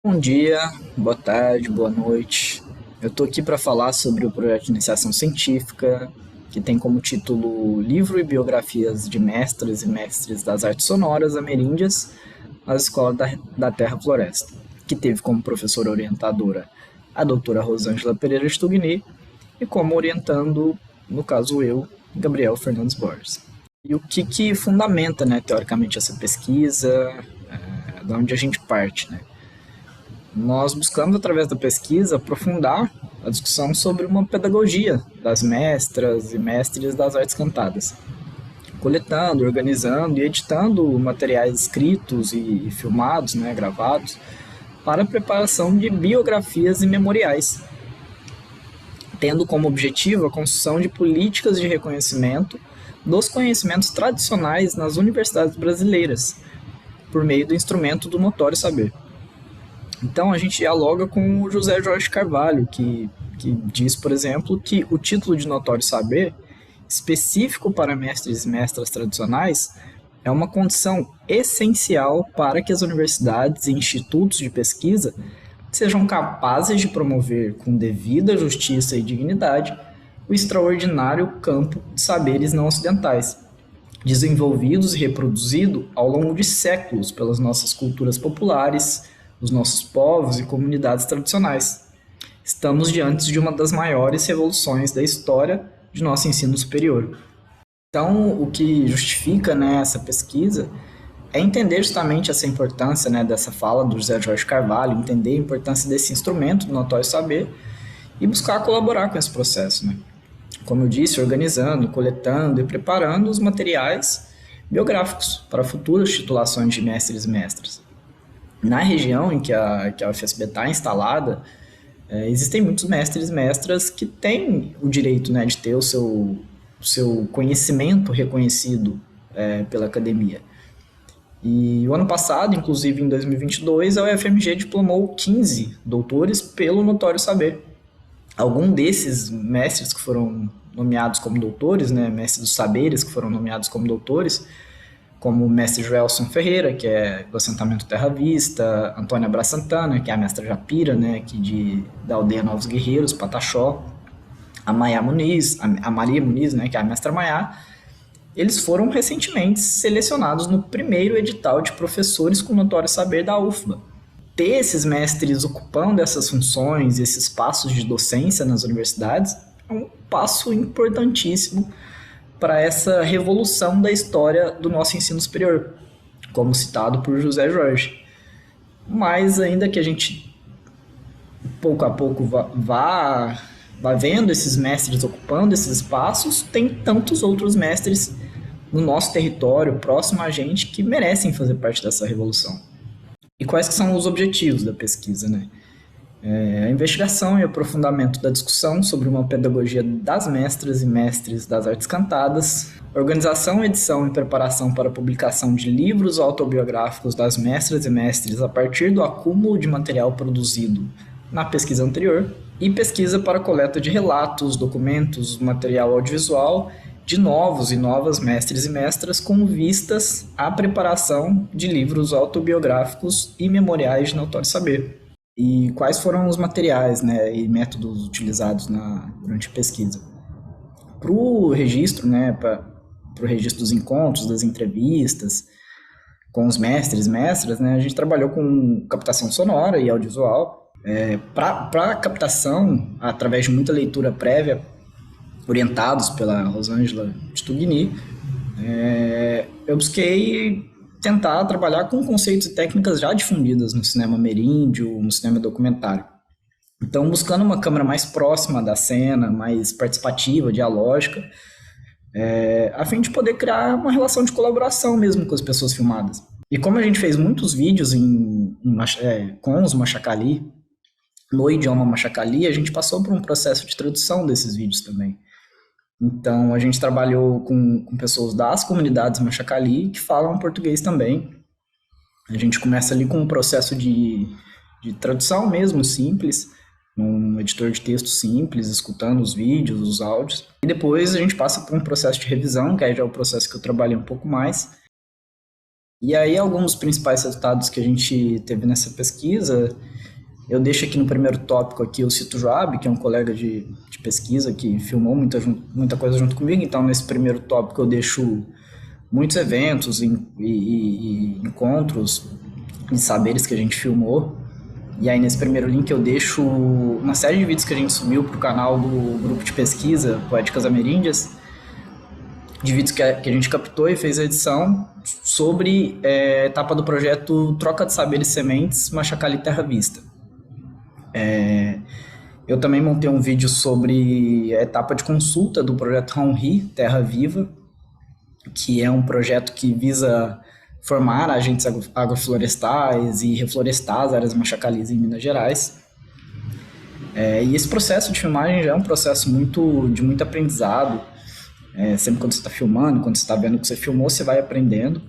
Bom dia, boa tarde, boa noite. Eu estou aqui para falar sobre o projeto de iniciação científica, que tem como título Livro e Biografias de Mestres e Mestres das Artes Sonoras Ameríndias nas Escolas da Terra Floresta, que teve como professora orientadora a doutora Rosângela Pereira Stugni e como orientando, no caso eu, Gabriel Fernandes Borges. E o que fundamenta, né, teoricamente, essa pesquisa, da onde a gente parte, né? Nós buscamos, através da pesquisa, aprofundar a discussão sobre uma pedagogia das mestras e mestres das artes cantadas, coletando, organizando e editando materiais escritos e filmados, né, gravados, para a preparação de biografias e memoriais, tendo como objetivo a construção de políticas de reconhecimento dos conhecimentos tradicionais nas universidades brasileiras, por meio do instrumento do notório saber. Então a gente dialoga com o José Jorge Carvalho, que diz, por exemplo, que o título de notório saber, específico para mestres e mestras tradicionais, é uma condição essencial para que as universidades e institutos de pesquisa sejam capazes de promover com devida justiça e dignidade o extraordinário campo de saberes não ocidentais, desenvolvidos e reproduzidos ao longo de séculos pelas nossas culturas populares, os nossos povos e comunidades tradicionais. Estamos diante de uma das maiores revoluções da história de nosso ensino superior. Então, o que justifica, né, essa pesquisa é entender justamente essa importância, né, dessa fala do José Jorge Carvalho, entender a importância desse instrumento do notório saber e buscar colaborar com esse processo, né? Como eu disse, organizando, coletando e preparando os materiais biográficos para futuras titulações de mestres e mestras. Na região em que a UFSB está instalada, existem muitos mestres e mestras que têm o direito, né, de ter o seu conhecimento reconhecido pela academia. E o ano passado, inclusive em 2022, a UFMG diplomou 15 doutores pelo notório saber. Algum desses mestres que foram nomeados como doutores, né, mestres dos saberes que foram nomeados como doutores, como o mestre Joelson Ferreira, que é do assentamento Terra Vista, Antônia Bra Santana, que é a mestra Japira, né, aqui da aldeia Novos Guerreiros, Pataxó, a Maria Muniz, né, que é a mestra Maiá. Eles foram recentemente selecionados no primeiro edital de professores com notório saber da UFBA. Ter esses mestres ocupando essas funções, esses espaços de docência nas universidades, é um passo importantíssimo para essa revolução da história do nosso ensino superior, como citado por José Jorge. Mas ainda que a gente, pouco a pouco, vá vendo esses mestres ocupando esses espaços, tem tantos outros mestres no nosso território, próximo a gente, que merecem fazer parte dessa revolução. E quais que são os objetivos da pesquisa, né? A investigação e aprofundamento da discussão sobre uma pedagogia das mestras e mestres das artes cantadas, organização, edição e preparação para a publicação de livros autobiográficos das mestras e mestres a partir do acúmulo de material produzido na pesquisa anterior, e pesquisa para a coleta de relatos, documentos, material audiovisual de novos e novas mestres e mestras com vistas à preparação de livros autobiográficos e memoriais de notório saber. E quais foram os materiais, né, e métodos utilizados durante a pesquisa? Para o registro, né, para o registro dos encontros, das entrevistas com os mestres e mestras, né, a gente trabalhou com captação sonora e audiovisual. Para a captação, através de muita leitura prévia, orientados pela Rosângela Stugni, eu busquei tentar trabalhar com conceitos e técnicas já difundidas no cinema ameríndio, no cinema documentário. Então, buscando uma câmera mais próxima da cena, mais participativa, dialógica, a fim de poder criar uma relação de colaboração mesmo com as pessoas filmadas. E como a gente fez muitos vídeos com os Machacali, no idioma Machacali, a gente passou por um processo de tradução desses vídeos também. Então, a gente trabalhou com pessoas das comunidades Machacali que falam português também. A gente começa ali com um processo de tradução mesmo, simples, num editor de texto simples, escutando os vídeos, os áudios. E depois a gente passa por um processo de revisão, que aí já é o processo que eu trabalhei um pouco mais. E aí, alguns dos principais resultados que a gente teve nessa pesquisa Eu deixo aqui no primeiro tópico aqui, eu cito o Joab, que é um colega de pesquisa que filmou muita coisa junto comigo. Então, nesse primeiro tópico eu deixo muitos eventos e encontros e saberes que a gente filmou. E aí nesse primeiro link eu deixo uma série de vídeos que a gente subiu para o canal do grupo de pesquisa Poéticas Ameríndias, de vídeos que a gente captou e fez a edição sobre a etapa do projeto Troca de Saberes Sementes, Machacali Terra Vista. Eu também montei um vídeo sobre a etapa de consulta do projeto Raunri, Terra Viva, que é um projeto que visa formar agentes agroflorestais e reflorestar as áreas machacalis em Minas Gerais. E esse processo de filmagem já é um processo de muito aprendizado. Sempre quando você está filmando, quando você está vendo o que você filmou, você vai aprendendo.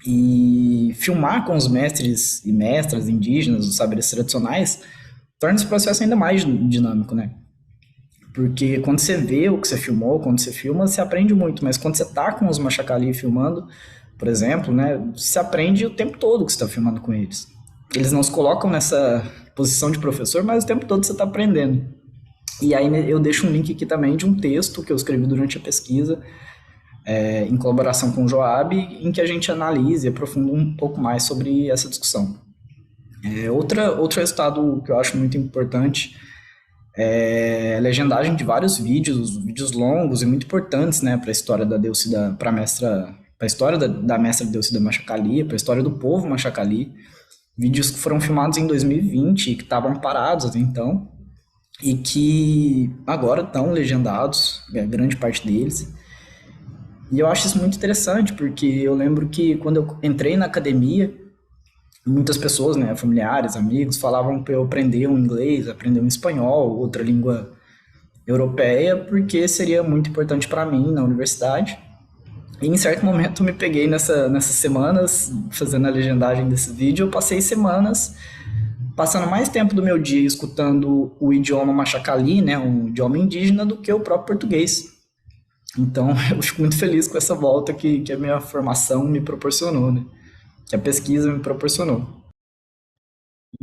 E filmar com os mestres e mestras indígenas, os saberes tradicionais, torna esse processo ainda mais dinâmico, né? Porque quando você vê o que você filmou, quando você filma, você aprende muito. Mas quando você está com os machacali filmando, por exemplo, né, você aprende o tempo todo que você está filmando com eles. Eles não se colocam nessa posição de professor, mas o tempo todo você está aprendendo. E aí eu deixo um link aqui também de um texto que eu escrevi durante a pesquisa, em colaboração com o Joab, em que a gente analisa e aprofunda um pouco mais sobre essa discussão. Outro resultado que eu acho muito importante é a legendagem de vários vídeos longos e muito importantes, né, para a história da Delcida, para a história da mestra Delcida Machacali, para a história do povo Machacali, vídeos que foram filmados em 2020 e que estavam parados até então, e que agora estão legendados, grande parte deles. E eu acho isso muito interessante, porque eu lembro que quando eu entrei na academia, muitas pessoas, né, familiares, amigos, falavam para eu aprender um inglês, aprender um espanhol, outra língua europeia, porque seria muito importante para mim na universidade. E em certo momento eu me peguei nessas semanas, fazendo a legendagem desse vídeo, eu passei semanas passando mais tempo do meu dia escutando o idioma machacali, né, um idioma indígena, do que o próprio português. Então eu fico muito feliz com essa volta que a minha formação me proporcionou, né, que a pesquisa me proporcionou.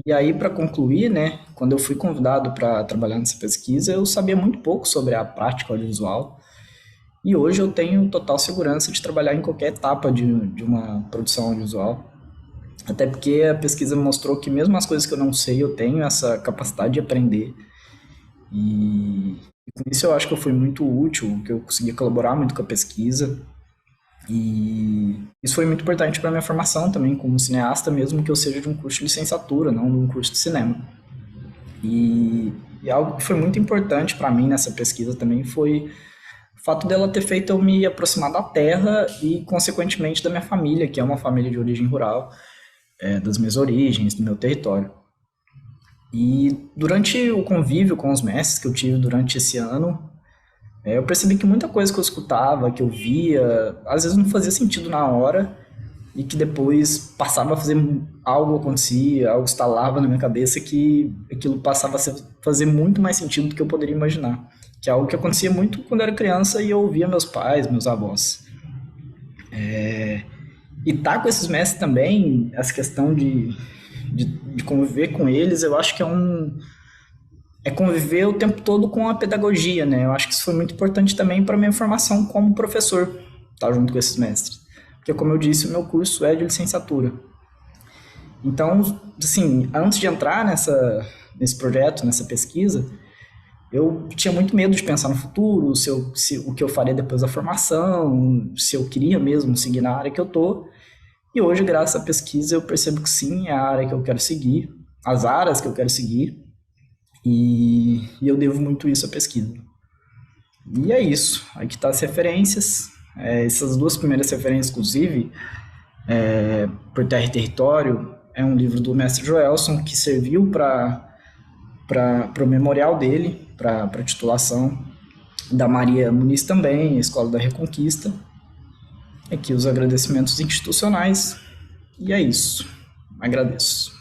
E aí, para concluir, né, quando eu fui convidado para trabalhar nessa pesquisa, eu sabia muito pouco sobre a prática audiovisual. E hoje eu tenho total segurança de trabalhar em qualquer etapa de uma produção audiovisual. Até porque a pesquisa mostrou que mesmo as coisas que eu não sei, eu tenho essa capacidade de aprender. E com isso eu acho que eu fui muito útil, que eu consegui colaborar muito com a pesquisa. E isso foi muito importante para a minha formação também como cineasta, mesmo que eu seja de um curso de licenciatura, não de um curso de cinema. E algo que foi muito importante para mim nessa pesquisa também foi o fato dela ter feito eu me aproximar da terra e, consequentemente, da minha família, que é uma família de origem rural, das minhas origens, do meu território. E durante o convívio com os mestres que eu tive durante esse ano, eu percebi que muita coisa que eu escutava, que eu via, às vezes não fazia sentido na hora, e que depois passava a fazer algo, acontecia, algo estalava na minha cabeça, que aquilo passava a fazer muito mais sentido do que eu poderia imaginar. Que é algo que acontecia muito quando eu era criança e eu ouvia meus pais, meus avós. E tá com esses mestres também, essa questão de conviver com eles, eu acho que é conviver o tempo todo com a pedagogia, né? Eu acho que isso foi muito importante também para minha formação como professor, tá junto com esses mestres. Porque, como eu disse, o meu curso é de licenciatura. Então, assim, antes de entrar nesse projeto, nessa pesquisa, eu tinha muito medo de pensar no futuro, o que eu faria depois da formação, se eu queria mesmo seguir na área que eu tô. E hoje, graças à pesquisa, eu percebo que sim, é a área que eu quero seguir, as áreas que eu quero seguir, e eu devo muito isso à pesquisa. E é isso. Aqui tá as referências. Essas duas primeiras referências, inclusive, Por Terra e Território, é um livro do mestre Joelson que serviu para o memorial dele, para a titulação, da Maria Muniz também, a Escola da Reconquista. Aqui os agradecimentos institucionais, e é isso. Agradeço.